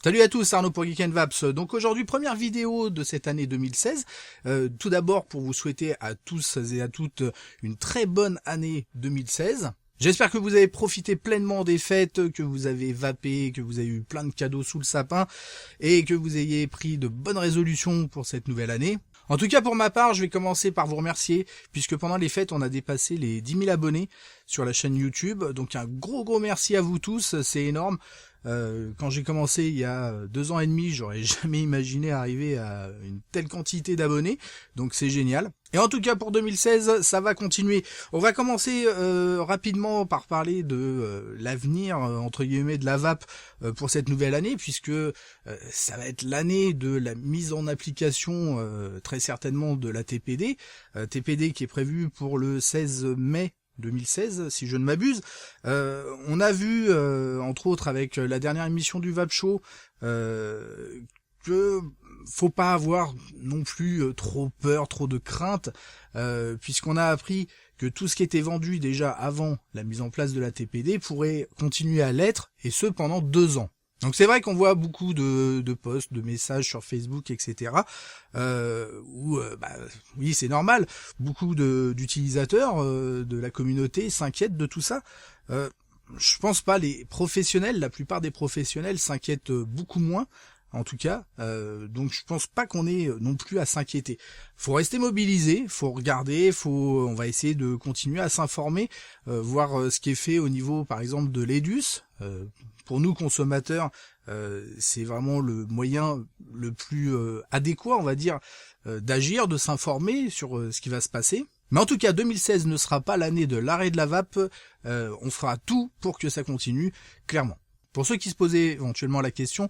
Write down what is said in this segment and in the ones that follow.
Salut à tous, Arnaud pour Geek & Vaps. Donc aujourd'hui, première vidéo de cette année 2016. Tout d'abord pour vous souhaiter à tous et à toutes une très bonne année 2016. J'espère que vous avez profité pleinement des fêtes, que vous avez vapé, que vous avez eu plein de cadeaux sous le sapin et que vous ayez pris de bonnes résolutions pour cette nouvelle année. En tout cas, pour ma part, je vais commencer par vous remercier puisque pendant les fêtes, on a dépassé les 10 000 abonnés sur la chaîne YouTube. Donc un gros merci à vous tous, c'est énorme. Quand j'ai commencé il y a 2 ans et demi, j'aurais jamais imaginé arriver à une telle quantité d'abonnés, donc c'est génial. Et en tout cas pour 2016, ça va continuer. On va commencer rapidement par parler de l'avenir, entre guillemets, de la vape pour cette nouvelle année, puisque ça va être l'année de la mise en application, très certainement, de la TPD. TPD qui est prévue pour le 16 mai 2016, si je ne m'abuse. On a vu, entre autres avec la dernière émission du Vape Show, que faut pas avoir non plus trop peur, trop de crainte, puisqu'on a appris que tout ce qui était vendu déjà avant la mise en place de la TPD pourrait continuer à l'être, et ce pendant 2 ans. Donc c'est vrai qu'on voit beaucoup de posts, de messages sur Facebook, etc. Où, oui, c'est normal, beaucoup d'utilisateurs de la communauté s'inquiètent de tout ça. Je pense pas, les professionnels, la plupart des professionnels s'inquiètent beaucoup moins, en tout cas. Donc je pense pas qu'on ait non plus à s'inquiéter. Faut rester mobilisé, faut regarder, on va essayer de continuer à s'informer, voir ce qui est fait au niveau, par exemple, de l'EDUS. Pour nous consommateurs, c'est vraiment le moyen le plus adéquat, on va dire, d'agir, de s'informer sur ce qui va se passer. Mais en tout cas, 2016 ne sera pas l'année de l'arrêt de la vape. On fera tout pour que ça continue, clairement. Pour ceux qui se posaient éventuellement la question,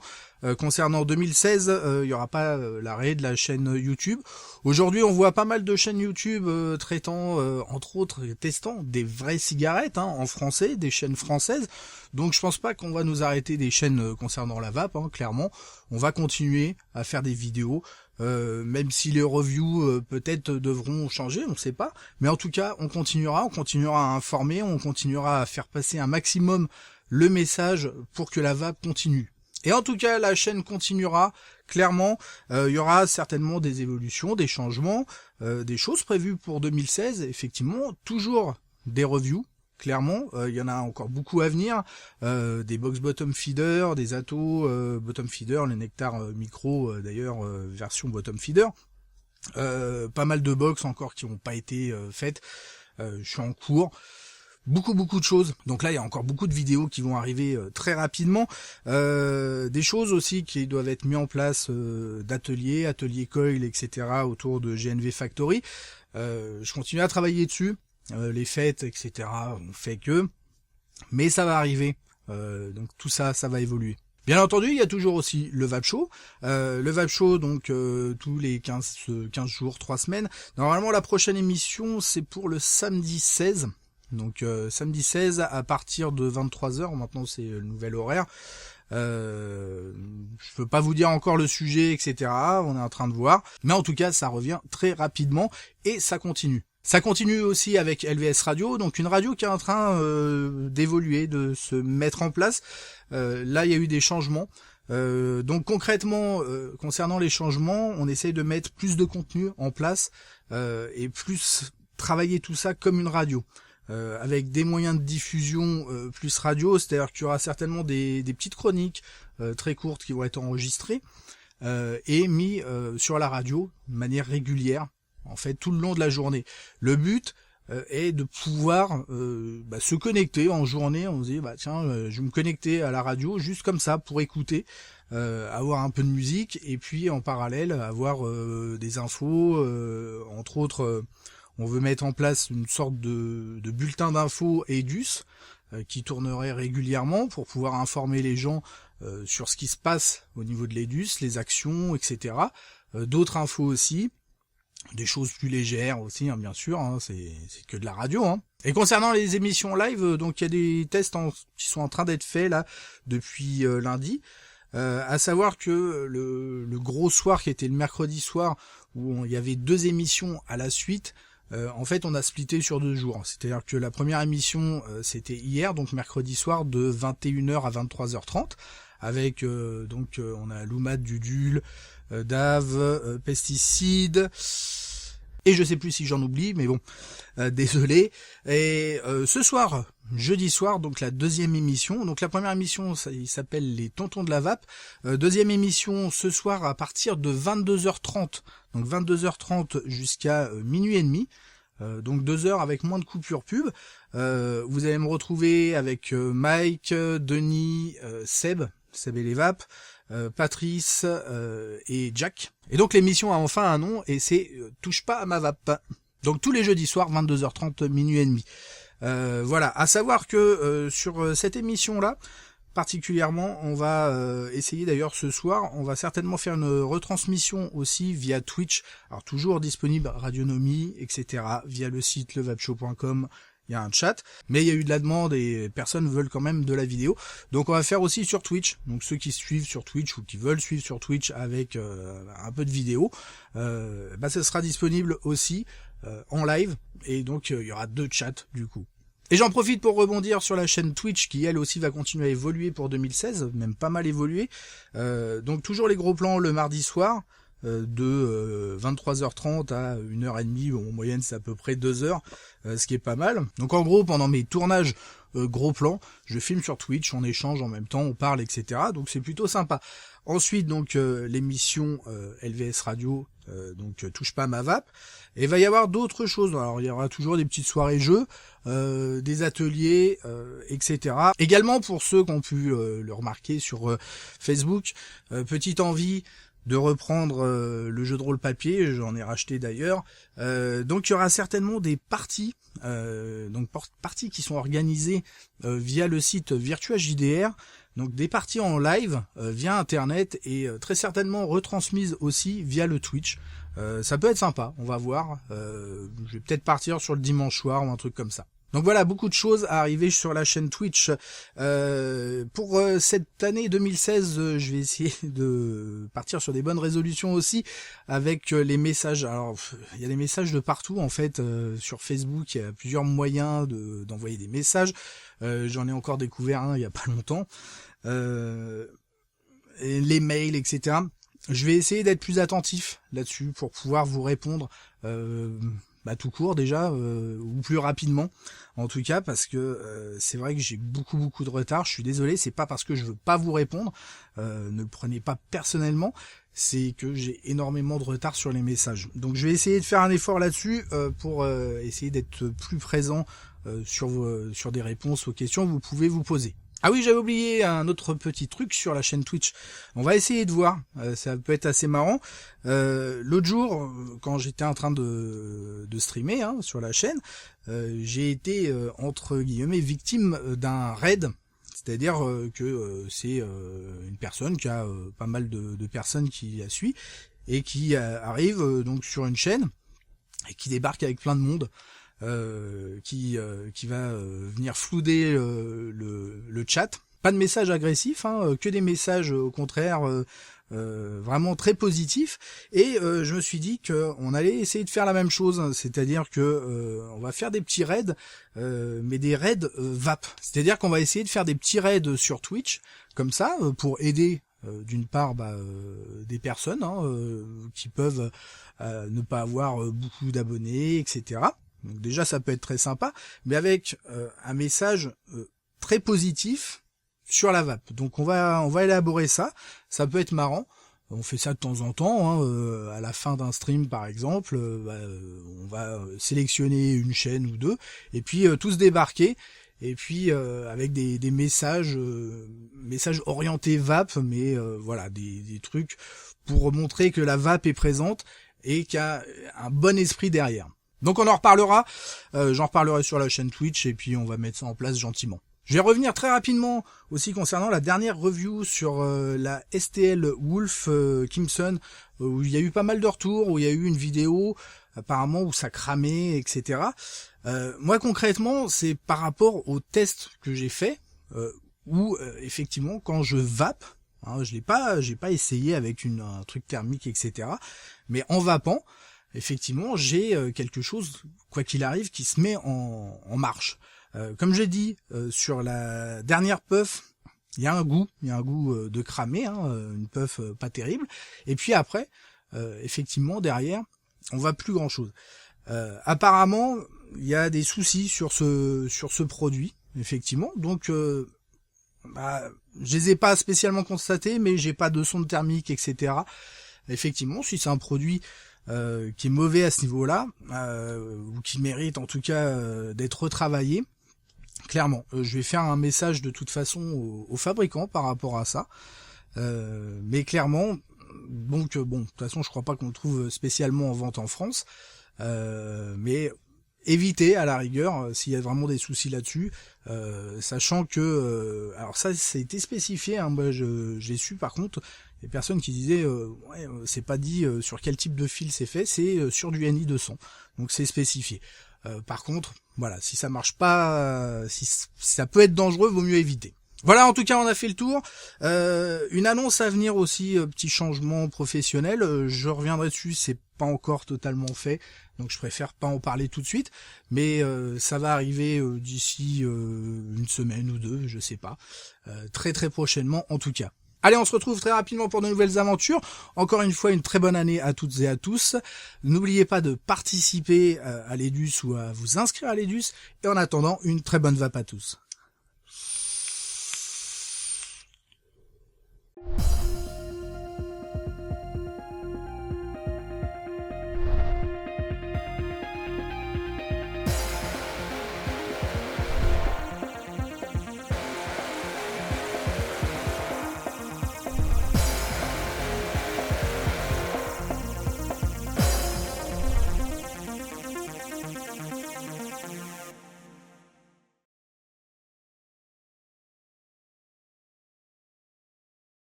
concernant 2016, il n'y aura pas l'arrêt de la chaîne YouTube. Aujourd'hui, on voit pas mal de chaînes YouTube traitant, entre autres, testant des vraies cigarettes en français, des chaînes françaises. Donc je pense pas qu'on va nous arrêter des chaînes concernant la vape, clairement. On va continuer à faire des vidéos, même si les reviews peut-être devront changer, on ne sait pas. Mais en tout cas, on continuera à informer, on continuera à faire passer un maximum le message pour que la vape continue. Et en tout cas, la chaîne continuera, clairement. Il y aura certainement des évolutions, des changements, des choses prévues pour 2016. Effectivement, toujours des reviews. Clairement, il y en a encore beaucoup à venir, des box bottom feeder, des atos bottom feeder, les Nectar micro d'ailleurs version bottom feeder, pas mal de box encore qui n'ont pas été faites, je suis en cours. Beaucoup de choses. Donc là, il y a encore beaucoup de vidéos qui vont arriver très rapidement. Des choses aussi qui doivent être mises en place ateliers coil, etc. autour de GNV Factory. Je continue à travailler dessus. Les fêtes, etc. on fait que. Mais ça va arriver. Donc tout ça, ça va évoluer. Bien entendu, il y a toujours aussi le Vape Show. Le Vape Show, donc tous les 15 jours, 3 semaines. Normalement, la prochaine émission, c'est pour le samedi 16. Donc samedi 16 à partir de 23h, maintenant c'est le nouvel horaire. Je peux pas vous dire encore le sujet, etc. On est en train de voir. Mais en tout cas, ça revient très rapidement et ça continue. Ça continue aussi avec LVS Radio, donc une radio qui est en train d'évoluer, de se mettre en place. Là, il y a eu des changements. Donc concrètement, concernant les changements, on essaye de mettre plus de contenu en place et plus travailler tout ça comme une radio. Avec des moyens de diffusion plus radio, c'est-à-dire qu'il y aura certainement des petites chroniques très courtes qui vont être enregistrées et mis sur la radio de manière régulière, en fait tout le long de la journée. Le but est de pouvoir se connecter en journée. On se dit je vais me connecter à la radio juste comme ça pour écouter, avoir un peu de musique et puis en parallèle avoir des infos, entre autres. On veut mettre en place une sorte de bulletin d'infos EDUS qui tournerait régulièrement pour pouvoir informer les gens sur ce qui se passe au niveau de l'EDUS, les actions, etc. D'autres infos aussi, des choses plus légères aussi, bien sûr, c'est que de la radio. Et concernant les émissions live, donc il y a des tests qui sont en train d'être faits là depuis lundi. À savoir que le gros soir qui était le mercredi soir où il y avait 2 émissions à la suite, en fait on a splitté sur 2 jours. C'est-à-dire que la première émission c'était hier, donc mercredi soir de 21h à 23h30, avec donc on a Loumat, Dudul, Dave, Pesticide, et je sais plus si j'en oublie, mais bon, désolé. Et ce soir, jeudi soir, donc la deuxième émission. Donc la première émission, il s'appelle Les Tontons de la Vape. Deuxième émission ce soir à partir de 22h30. Donc 22h30 jusqu'à minuit et demi. Donc 2 heures avec moins de coupures pub. Vous allez me retrouver avec Mike, Denis, Seb et les Vapes, Patrice et Jack. Et donc l'émission a enfin un nom et c'est Touche pas à ma vape. Donc tous les jeudis soirs 22h30 minuit et demi. Voilà, à savoir que sur cette émission-là, particulièrement, on va essayer d'ailleurs ce soir, on va certainement faire une retransmission aussi via Twitch, alors toujours disponible Radionomie, etc., via le site levapeshow.com, il y a un chat, mais il y a eu de la demande et personne veulent quand même de la vidéo, donc on va faire aussi sur Twitch, donc ceux qui suivent sur Twitch ou qui veulent suivre sur Twitch avec un peu de vidéo, ce sera disponible aussi en live, et donc il y aura 2 chats du coup. Et j'en profite pour rebondir sur la chaîne Twitch qui elle aussi va continuer à évoluer pour 2016, même pas mal évolué. Donc toujours les gros plans le mardi soir, de 23h30 à 1h30, bon, en moyenne c'est à peu près 2 heures, ce qui est pas mal. Donc en gros pendant mes tournages gros plans, je filme sur Twitch, on échange en même temps, on parle, etc. Donc c'est plutôt sympa. Ensuite donc l'émission LVS Radio, donc Touche pas à ma vape. Et il va y avoir d'autres choses. Alors il y aura toujours des petites soirées jeux, des ateliers, etc. Également pour ceux qui ont pu le remarquer sur Facebook, petite envie de reprendre le jeu de rôle papier, j'en ai racheté d'ailleurs. Donc il y aura certainement des parties, parties qui sont organisées via le site Virtua JDR. Donc des parties en live via internet et très certainement retransmises aussi via le Twitch. Ça peut être sympa, on va voir. Je vais peut-être partir sur le dimanche soir ou un truc comme ça. Donc voilà, beaucoup de choses à arriver sur la chaîne Twitch. Pour cette année 2016, je vais essayer de partir sur des bonnes résolutions aussi avec les messages. Alors, il y a des messages de partout en fait. Sur Facebook, il y a plusieurs moyens d'envoyer des messages. J'en ai encore découvert un il y a pas longtemps. Et les mails, etc. Je vais essayer d'être plus attentif là-dessus pour pouvoir vous répondre tout court déjà, ou plus rapidement en tout cas, parce que c'est vrai que j'ai beaucoup de retard. Je suis désolé, c'est pas parce que je veux pas vous répondre, ne le prenez pas personnellement, c'est que j'ai énormément de retard sur les messages. Donc je vais essayer de faire un effort là-dessus pour essayer d'être plus présent sur des réponses aux questions que vous pouvez vous poser. Ah oui, j'avais oublié un autre petit truc sur la chaîne Twitch. On va essayer de voir, ça peut être assez marrant. L'autre jour, quand j'étais en train de streamer sur la chaîne, j'ai été entre guillemets victime d'un raid. C'est-à-dire que c'est une personne qui a pas mal de personnes qui la suivent et qui arrive donc sur une chaîne et qui débarque avec plein de monde. Qui va venir flouder le chat. Pas de messages agressifs, que des messages au contraire vraiment très positifs. Et je me suis dit qu'on allait essayer de faire la même chose, c'est-à-dire que on va faire des petits raids, mais des raids vape. C'est-à-dire qu'on va essayer de faire des petits raids sur Twitch, comme ça, pour aider d'une part des personnes qui peuvent ne pas avoir beaucoup d'abonnés, etc. Donc déjà ça peut être très sympa, mais avec un message très positif sur la vape. Donc on va élaborer ça, ça peut être marrant. On fait ça de temps en temps, à la fin d'un stream par exemple, on va sélectionner une chaîne ou deux, et puis tous débarquer, et puis avec des messages orientés vape, mais voilà, des trucs pour montrer que la vape est présente et qu'il y a un bon esprit derrière. Donc on en reparlera, j'en reparlerai sur la chaîne Twitch et puis on va mettre ça en place gentiment. Je vais revenir très rapidement aussi concernant la dernière review sur la STL Wolf Kimson, où il y a eu pas mal de retours, où il y a eu une vidéo apparemment où ça cramait, etc. Moi concrètement c'est par rapport au test que j'ai fait, où effectivement quand je vape, j'ai pas essayé avec un truc thermique, etc. Mais en vapant, effectivement, j'ai quelque chose, quoi qu'il arrive, qui se met en marche. Comme j'ai dit sur la dernière puff, il y a un goût de cramé, hein, une puff pas terrible. Et puis après, effectivement, derrière, on voit plus grand chose. Apparemment, il y a des soucis sur ce produit, effectivement. Donc, je les ai pas spécialement constatés, mais j'ai pas de sonde thermique, etc. Effectivement, si c'est un produit qui est mauvais à ce niveau-là, ou qui mérite en tout cas d'être retravaillé, clairement, je vais faire un message de toute façon aux fabricants par rapport à ça. Mais clairement, donc bon, de toute façon, je crois pas qu'on le trouve spécialement en vente en France. Mais évitez à la rigueur s'il y a vraiment des soucis là-dessus, sachant que alors ça a été spécifié, hein, moi j'ai su par contre des personnes qui disaient ouais, c'est pas dit sur quel type de fil c'est fait, c'est sur du NI200, donc c'est spécifié. Par contre, voilà, si ça marche pas, si ça peut être dangereux, vaut mieux éviter. Voilà, en tout cas, on a fait le tour. Une annonce à venir aussi, petit changement professionnel. Je reviendrai dessus, c'est pas encore totalement fait, donc je préfère pas en parler tout de suite. Mais ça va arriver d'ici une semaine ou deux, je sais pas. Très très prochainement, en tout cas. Allez, on se retrouve très rapidement pour de nouvelles aventures. Encore une fois, une très bonne année à toutes et à tous. N'oubliez pas de participer à l'EDUS ou à vous inscrire à l'EDUS. Et en attendant, une très bonne vape à tous.